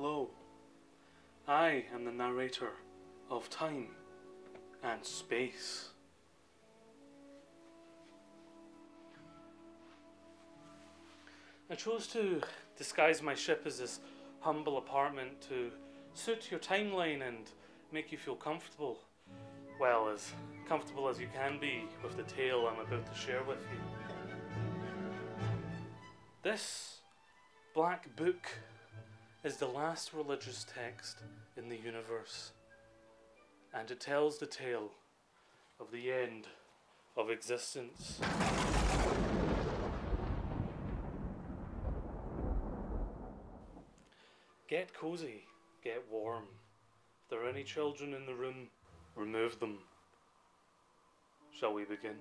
Hello, I am the narrator of Time and Space. I chose to disguise my ship as this humble apartment to suit your timeline and make you feel comfortable. Well, as comfortable as you can be with the tale I'm about to share with you. This black book is the last religious text in the universe, and it tells the tale of the end of existence. Get cozy, get warm. If there are any children in the room, remove them. Shall we begin?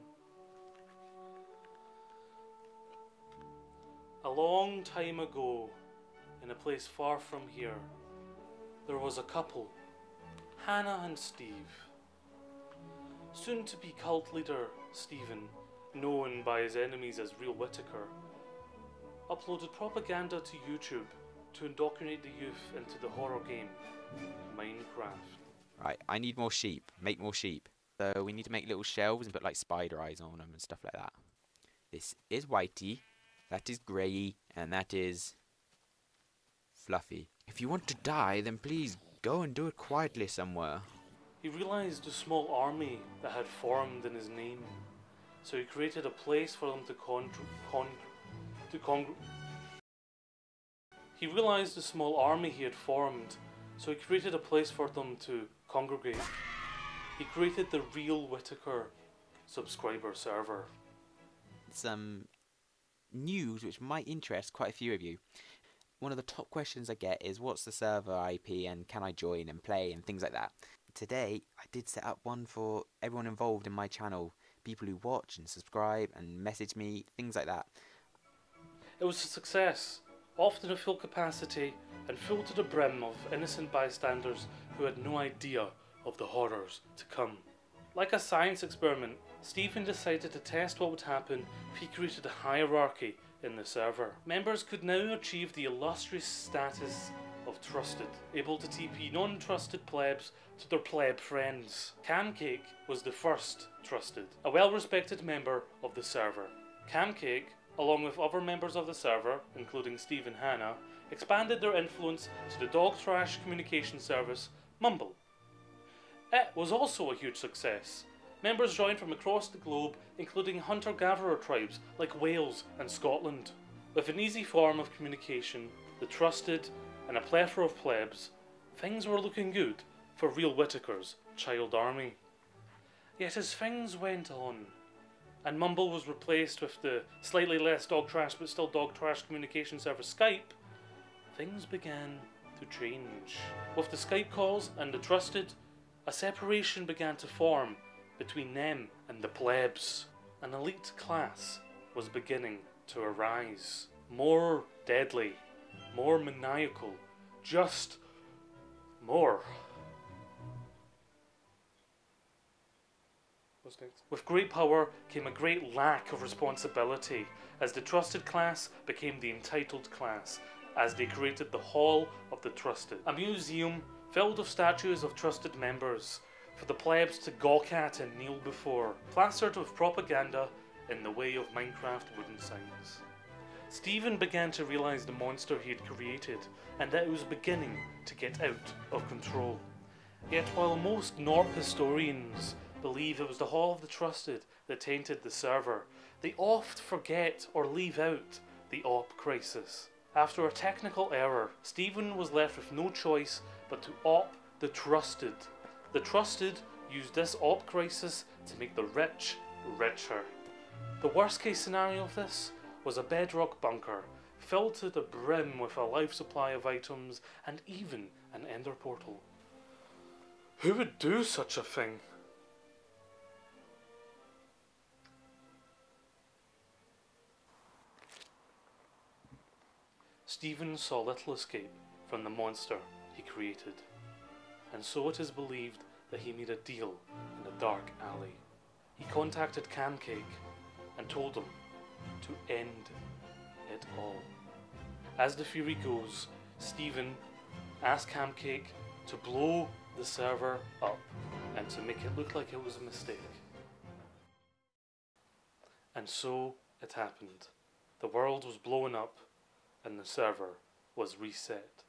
A long time ago, in a place far from here, there was a couple, Hannah and Steve. Soon to be cult leader Stephen, known by his enemies as Real Whittaker, uploaded propaganda to YouTube to indoctrinate the youth into the horror game Minecraft. Right, I need more sheep. Make more sheep. So we need to make little shelves and put like spider eyes on them and stuff like that. This is Whitey, that is Grey, and that is Fluffy. If you want to die, then please go and do it quietly somewhere. He realised the small army that had formed in his name, so he created a place for them to He realised the small army he had formed, so he created a place for them to congregate. He created the Real Whittaker subscriber server. Some news which might interest quite a few of you. One of the top questions I get is what's the server IP and can I join and play and things like that. Today I did set up one for everyone involved in my channel, people who watch and subscribe and message me, things like that. It was a success, often at full capacity and full to the brim of innocent bystanders who had no idea of the horrors to come. Like a science experiment, Stephen decided to test what would happen if he created a hierarchy in the server. Members could now achieve the illustrious status of trusted, able to TP non-trusted plebs to their pleb friends. Camcake was the first trusted, a well-respected member of the server. Camcake, along with other members of the server, including Steve and Hannah, expanded their influence to the dog trash communication service Mumble. It was also a huge success. Members joined from across the globe, including hunter-gatherer tribes like Wales and Scotland. With an easy form of communication, the trusted, and a plethora of plebs, things were looking good for Real Whittaker's child army. Yet as things went on, and Mumble was replaced with the slightly less dog trash but still dog trash communication service Skype, things began to change. With the Skype calls and the trusted, a separation began to form between them and the plebs. An elite class was beginning to arise. More deadly, more maniacal, just more. What's next? With great power came a great lack of responsibility, as the trusted class became the entitled class, as they created the Hall of the Trusted, a museum filled with statues of trusted members, for the plebs to gawk at and kneel before, plastered with propaganda in the way of Minecraft wooden signs. Stephen began to realise the monster he had created, and that it was beginning to get out of control. Yet while most Gnorp historians believe it was the Hall of the Trusted that tainted the server, they oft forget or leave out the op crisis. After a technical error, Stephen was left with no choice but to op the Trusted. The Trusted used this op crisis to make the rich richer. The worst case scenario of this was a bedrock bunker, filled to the brim with a life supply of items and even an ender portal. Who would do such a thing? Stephen saw little escape from the monster he created, and so it is believed that he made a deal in a dark alley. He contacted Camcake and told him to end it all. As the theory goes, Stephen asked Camcake to blow the server up and to make it look like it was a mistake. And so it happened. The world was blown up and the server was reset.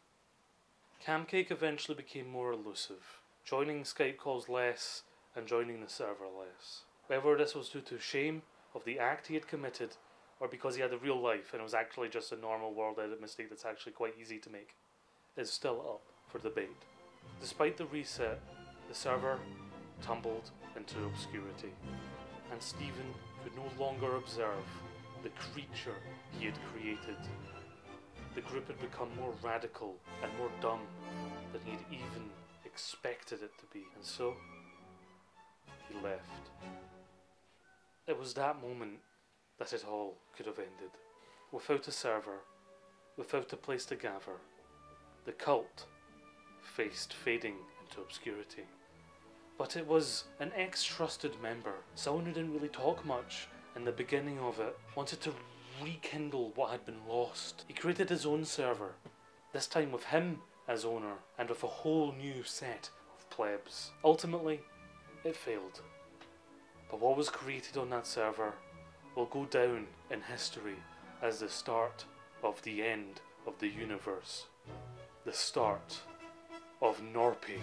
Camcake eventually became more elusive, joining Skype calls less and joining the server less. Whether this was due to shame of the act he had committed or because he had a real life and it was actually just a normal world edit mistake that's actually quite easy to make, is still up for debate. Despite the reset, the server tumbled into obscurity, and Stephen could no longer observe the creature he had created. The group had become more radical and more dumb than he had even expected it to be, and so he left. It was that moment that it all could have ended. Without a server, without a place to gather, the cult faced fading into obscurity. But it was an ex-trusted member, someone who didn't really talk much in the beginning of it, wanted to rekindle what had been lost. He created his own server, this time with him as owner and with a whole new set of plebs. Ultimately, it failed. But what was created on that server will go down in history as the start of the end of the universe. The start of Gnorpit.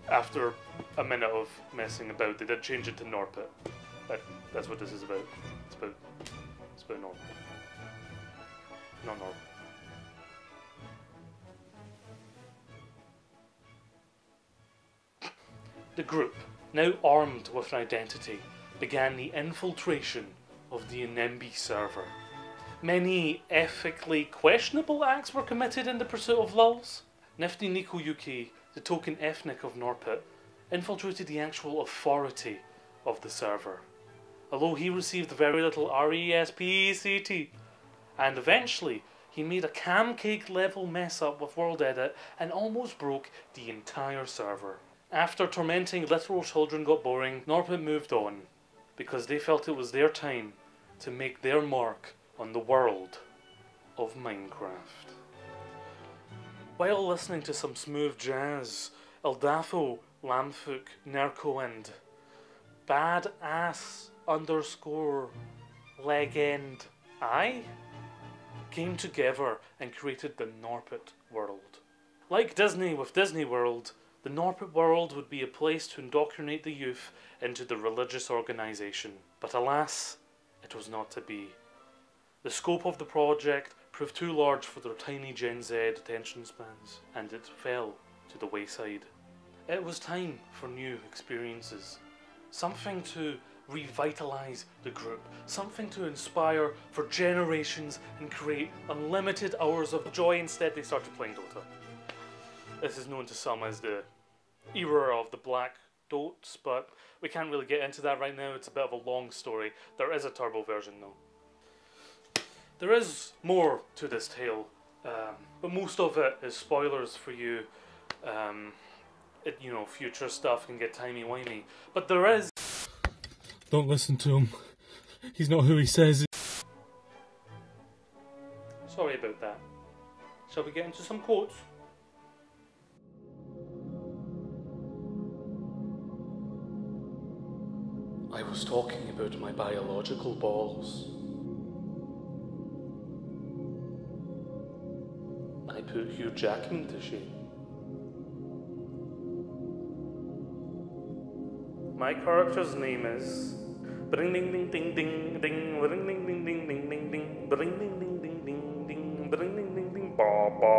After a minute of messing about, they did change it to Gnorpit. That's what this is about. It's about Gnorpit. Not Gnorpit. The group, now armed with an identity, began the infiltration of the Enembi server. Many ethically questionable acts were committed in the pursuit of lulz. Nifty Nico Yuki, the token ethnic of Gnorpit, infiltrated the actual authority of the server, although he received very little RESPECT, and eventually he made a Camcake level mess up with World Edit and almost broke the entire server. After tormenting literal children got boring, Gnorpit moved on, because they felt it was their time to make their mark on the world of Minecraft. While listening to some smooth jazz, Eldafo, Lamfook, Nerko and badass_legend I came together and created the Gnorpit world. Like Disney with Disney World, the Gnorpit world would be a place to indoctrinate the youth into the religious organisation. But alas, it was not to be. The scope of the project proved too large for their tiny Gen Z attention spans, and it fell to the wayside. It was time for new experiences. Something to revitalise the group, something to inspire for generations and create unlimited hours of joy. Instead, they started playing Dota. This is known to some as the era of the Black Dotes, but we can't really get into that right now. It's a bit of a long story. There is a turbo version though. There is more to this tale, but most of it is spoilers for you. You know, future stuff can get timey-wimey, but there is... Don't listen to him. He's not who he says. Sorry about that. Shall we get into some quotes? I was talking about my biological balls. I put Hugh Jackman to shame. My character's name is Bring ding ding ding ding ding Bring ding ding ding ding ding ding Bring ding ding ding ding ding Bring ding ding ding ba ba.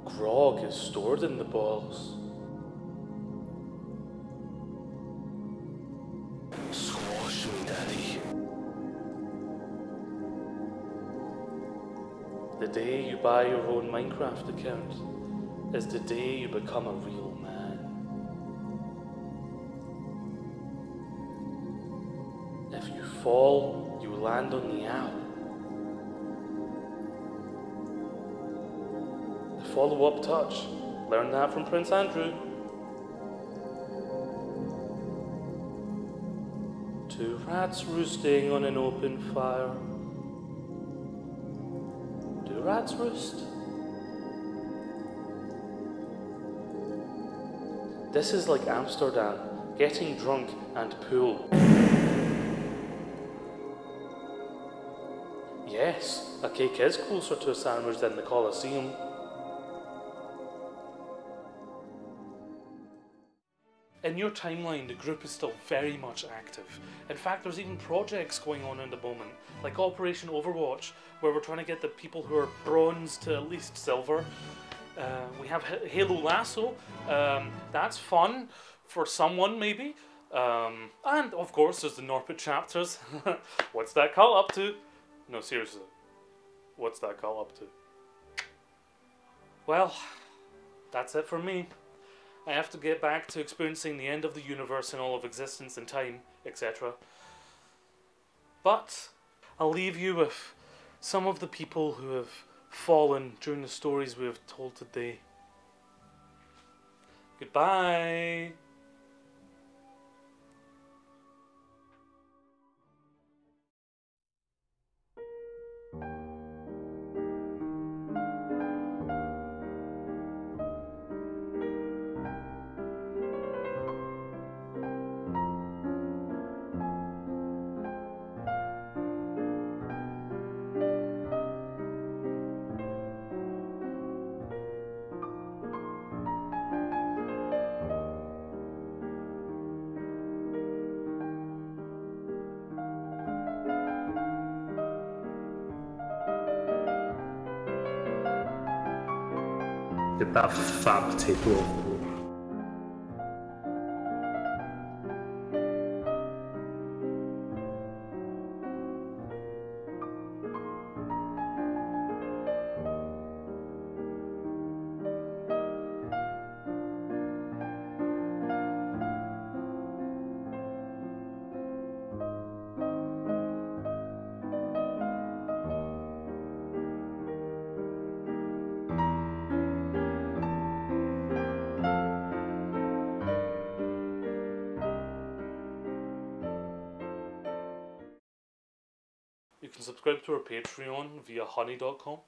Grog is stored in the balls. Squash me, Daddy. The day you buy your own Minecraft account is the day you become a real man. If you fall, you land on the owl. The follow-up touch. Learn that from Prince Andrew. Two rats roosting on an open fire. rat's roost? This is like Amsterdam, getting drunk and pool. Yes, a cake is closer to a sandwich than the Colosseum. In your timeline, the group is still very much active. In fact, there's even projects going on in the moment, like Operation Overwatch, where we're trying to get the people who are bronze to at least silver. We have Halo Lasso, that's fun for someone maybe. And of course there's the Gnorpit chapters. What's that call up to? No, seriously, what's that call up to? Well, that's it for me. I have to get back to experiencing the end of the universe and all of existence and time, etc. But I'll leave you with some of the people who have fallen during the stories we have told today. Goodbye! Get that fat potato off the board. You can subscribe to our Patreon via honey.com.